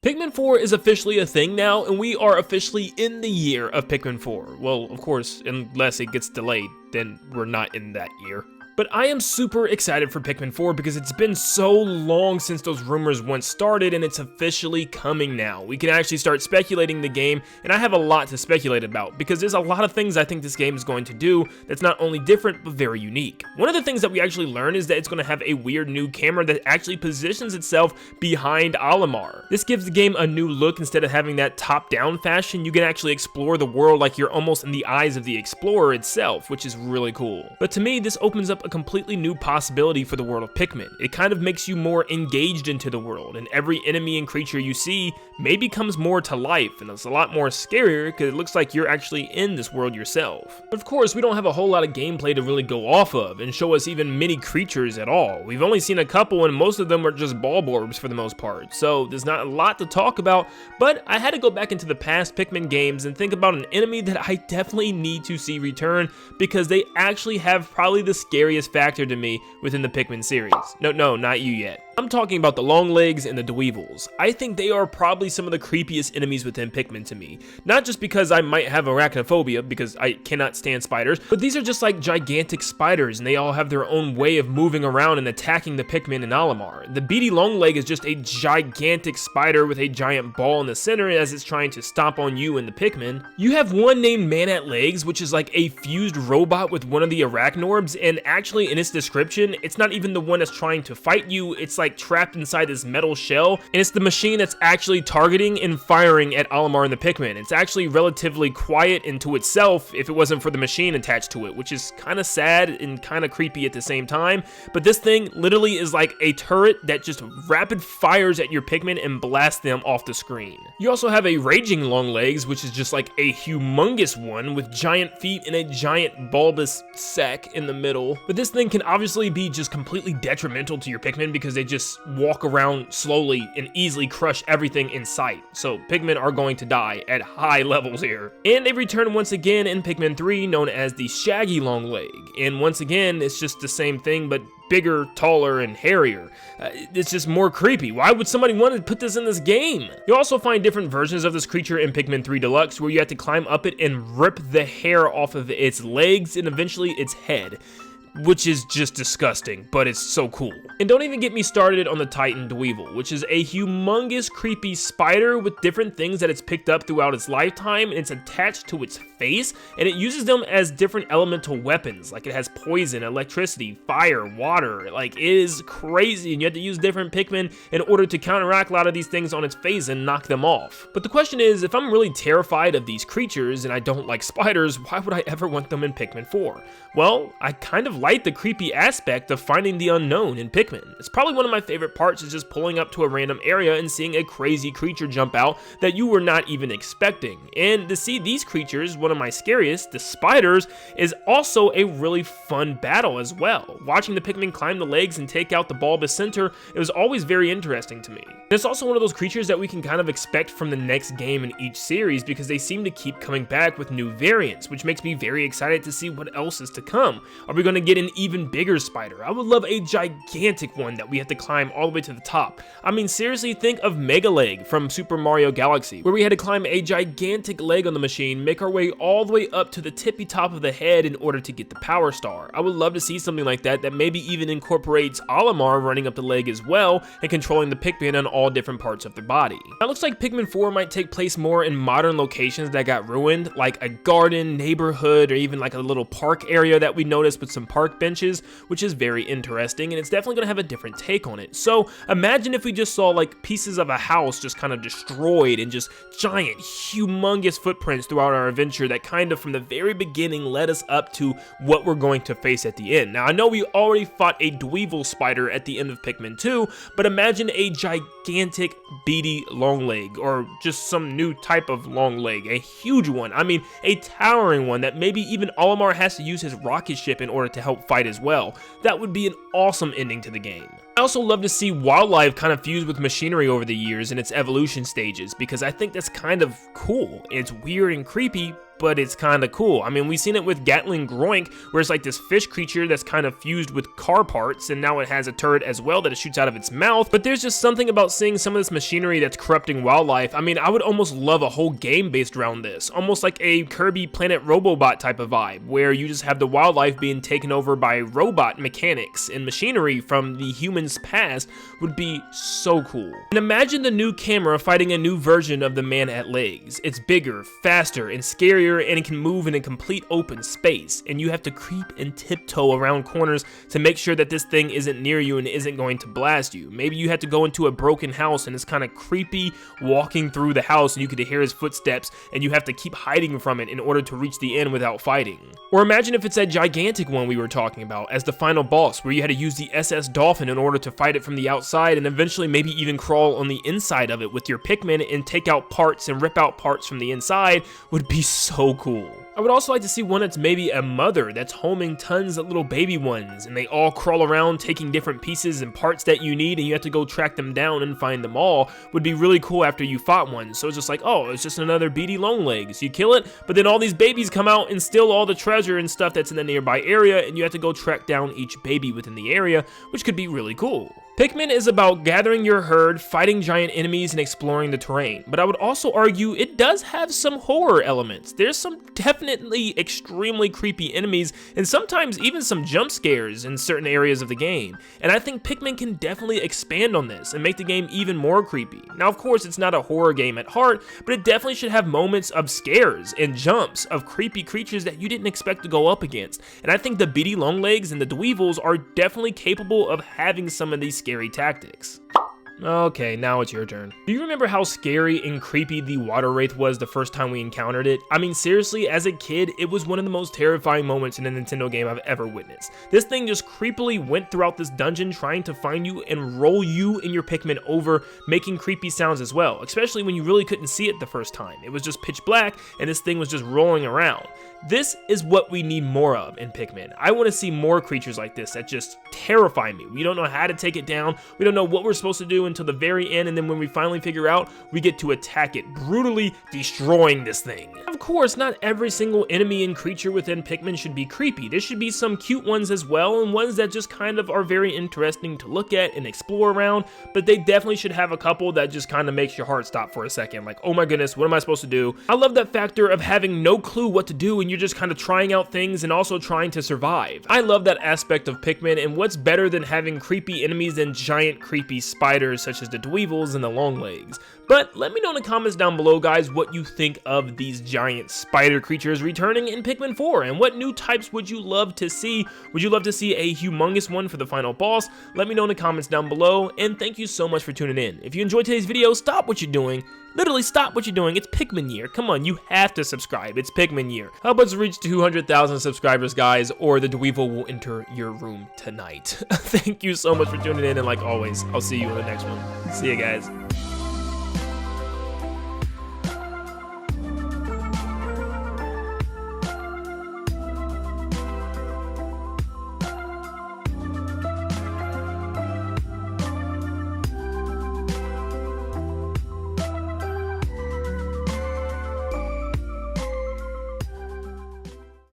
Pikmin 4 is officially a thing now, and we are officially in the year of Pikmin 4. Well, of course, unless it gets delayed, then we're not in that year. But I am super excited for Pikmin 4 because it's been so long since those rumors once started, and it's officially coming now. We can actually start speculating the game, and I have a lot to speculate about because there's a lot of things I think this game is going to do that's not only different, but very unique. One of the things that we actually learn is that it's going to have a weird new camera that actually positions itself behind Olimar. This gives the game a new look. Instead of having that top-down fashion, you can actually explore the world like you're almost in the eyes of the explorer itself, which is really cool. But to me, this opens up a completely new possibility for the world of Pikmin. It kind of makes you more engaged into the world, and every enemy and creature you see maybe comes more to life, and it's a lot more scarier because it looks like you're actually in this world yourself. But of course, we don't have a whole lot of gameplay to really go off of and show us even many creatures at all. We've only seen a couple, and most of them are just Bulborbs for the most part, so there's not a lot to talk about, but I had to go back into the past Pikmin games and think about an enemy that I definitely need to see return because they actually have probably the scariest factor to me within the Pikmin series. No, not you yet. I'm talking about the Longlegs and the Dweevils. I think they are probably some of the creepiest enemies within Pikmin to me. Not just because I might have arachnophobia, because I cannot stand spiders, but these are just like gigantic spiders, and they all have their own way of moving around and attacking the Pikmin in Olimar. The beady Longleg is just a gigantic spider with a giant ball in the center as it's trying to stomp on you and the Pikmin. You have one named Man-at-Legs, which is like a fused robot with one of the Arachnorbs, and actually in its description, it's not even the one that's trying to fight you, it's like trapped inside this metal shell, and it's the machine that's actually targeting and firing at Olimar and the Pikmin. It's actually relatively quiet into itself if it wasn't for the machine attached to it, which is kind of sad and kind of creepy at the same time. But this thing literally is like a turret that just rapid fires at your Pikmin and blasts them off the screen. You also have a Raging Longlegs, which is just like a humongous one with giant feet and a giant bulbous sack in the middle. But this thing can obviously be just completely detrimental to your Pikmin because they just walk around slowly and easily crush everything in sight. So Pikmin are going to die at high levels here. And they return once again in Pikmin 3, known as the Shaggy Longleg. And once again, it's just the same thing, but bigger, taller, and hairier. It's just more creepy. Why would somebody want to put this in this game? You'll also find different versions of this creature in Pikmin 3 Deluxe, where you have to climb up it and rip the hair off of its legs and eventually its head, which is just disgusting, but it's so cool. And don't even get me started on the Titan Dweevil, which is a humongous creepy spider with different things that it's picked up throughout its lifetime, and it's attached to its face, and it uses them as different elemental weapons. Like, it has poison, electricity, fire, water. Like, it is crazy, and you have to use different Pikmin in order to counteract a lot of these things on its face and knock them off. But the question is, if I'm really terrified of these creatures and I don't like spiders, why would I ever want them in Pikmin 4? Well, I kind of like the creepy aspect of finding the unknown in Pikmin. It's probably one of my favorite parts, is just pulling up to a random area and seeing a crazy creature jump out that you were not even expecting. And to see these creatures, one of my scariest, the spiders, is also a really fun battle as well. Watching the Pikmin climb the legs and take out the bulbous center, it was always very interesting to me. And it's also one of those creatures that we can kind of expect from the next game in each series because they seem to keep coming back with new variants, which makes me very excited to see what else is to come. Are we going to get an even bigger spider? I would love a gigantic one that we have to climb all the way to the top. I mean, seriously, think of Mega Leg from Super Mario Galaxy, where we had to climb a gigantic leg on the machine, make our way all the way up to the tippy top of the head in order to get the Power Star. I would love to see something like that maybe even incorporates Olimar running up the leg as well and controlling the Pikmin on all different parts of their body. Now, it looks like Pikmin 4 might take place more in modern locations that got ruined, like a garden, neighborhood, or even like a little park area that we noticed with some park benches, which is very interesting, and it's definitely going to have a different take on it. So imagine if we just saw like pieces of a house just kind of destroyed and just giant, humongous footprints throughout our adventure that kind of from the very beginning led us up to what we're going to face at the end. Now, I know we already fought a Dweevil spider at the end of Pikmin 2, but imagine a gigantic beady Longleg, or just some new type of Longleg, a huge one. I mean, a towering one that maybe even Olimar has to use his rocket ship in order to help fight as well. That would be an awesome ending to the game. I also love to see wildlife kind of fused with machinery over the years in its evolution stages, because I think that's kind of cool. It's weird and creepy, but it's kind of cool. I mean, we've seen it with Gatling Groink, where it's like this fish creature that's kind of fused with car parts, and now it has a turret as well that it shoots out of its mouth. But there's just something about seeing some of this machinery that's corrupting wildlife. I mean, I would almost love a whole game based around this, almost like a Kirby Planet Robobot type of vibe, where you just have the wildlife being taken over by robot mechanics and machinery from the humans' past. Would be so cool. And imagine the new camera fighting a new version of the man at legs. It's bigger, faster, and scarier, and it can move in a complete open space, and you have to creep and tiptoe around corners to make sure that this thing isn't near you and isn't going to blast you. Maybe you have to go into a broken house and it's kind of creepy walking through the house and you could hear his footsteps and you have to keep hiding from it in order to reach the end without fighting. Or imagine if it's that gigantic one we were talking about as the final boss, where you had to use the SS Dolphin in order to fight it from the outside and eventually maybe even crawl on the inside of it with your Pikmin and take out parts and rip out parts from the inside. Would be so cool. I would also like to see one that's maybe a mother that's homing tons of little baby ones, and they all crawl around taking different pieces and parts that you need, and you have to go track them down and find them all. Would be really cool after you fought one. So it's just like, oh, it's just another beady long legs. You kill it, but then all these babies come out and steal all the treasure and stuff that's in the nearby area, and you have to go track down each baby within the area, which could be really cool. Pikmin is about gathering your herd, fighting giant enemies, and exploring the terrain, but I would also argue it does have some horror elements. There's some definitely extremely creepy enemies, and sometimes even some jump scares in certain areas of the game, and I think Pikmin can definitely expand on this and make the game even more creepy. Now, of course, it's not a horror game at heart, but it definitely should have moments of scares and jumps of creepy creatures that you didn't expect to go up against, and I think the beady longlegs and the Dweevils are definitely capable of having some of these scary tactics. Okay, now it's your turn. Do you remember how scary and creepy the water wraith was the first time we encountered it? I mean, seriously, as a kid, it was one of the most terrifying moments in a Nintendo game I've ever witnessed. This thing just creepily went throughout this dungeon trying to find you and roll you and your Pikmin over, making creepy sounds as well, especially when you really couldn't see it the first time. It was just pitch black and this thing was just rolling around. This is what we need more of in Pikmin. I want to see more creatures like this that just terrify me. We don't know how to take it down. We don't know what we're supposed to do until the very end, and then when we finally figure out, we get to attack it, brutally destroying this thing. Of course, not every single enemy and creature within Pikmin should be creepy. There should be some cute ones as well, and ones that just kind of are very interesting to look at and explore around, but they definitely should have a couple that just kind of makes your heart stop for a second, like, oh my goodness, what am I supposed to do? I love that factor of having no clue what to do, and you're just kind of trying out things and also trying to survive. I love that aspect of Pikmin, and what's better than having creepy enemies than giant creepy spiders such as the Dweevils and the Longlegs? But let me know in the comments down below, guys, what you think of these giant spider creatures returning in Pikmin 4, and what new types would you love to see? Would you love to see a humongous one for the final boss? Let me know in the comments down below, and thank you so much for tuning in. If you enjoyed today's video, stop what you're doing. Literally stop what you're doing. It's Pikmin year. Come on, you have to subscribe. It's Pikmin year. Help us reach 200,000 subscribers, guys, or the Dweevil will enter your room tonight. Thank you so much for tuning in, and like always, I'll see you in the next one. See you guys.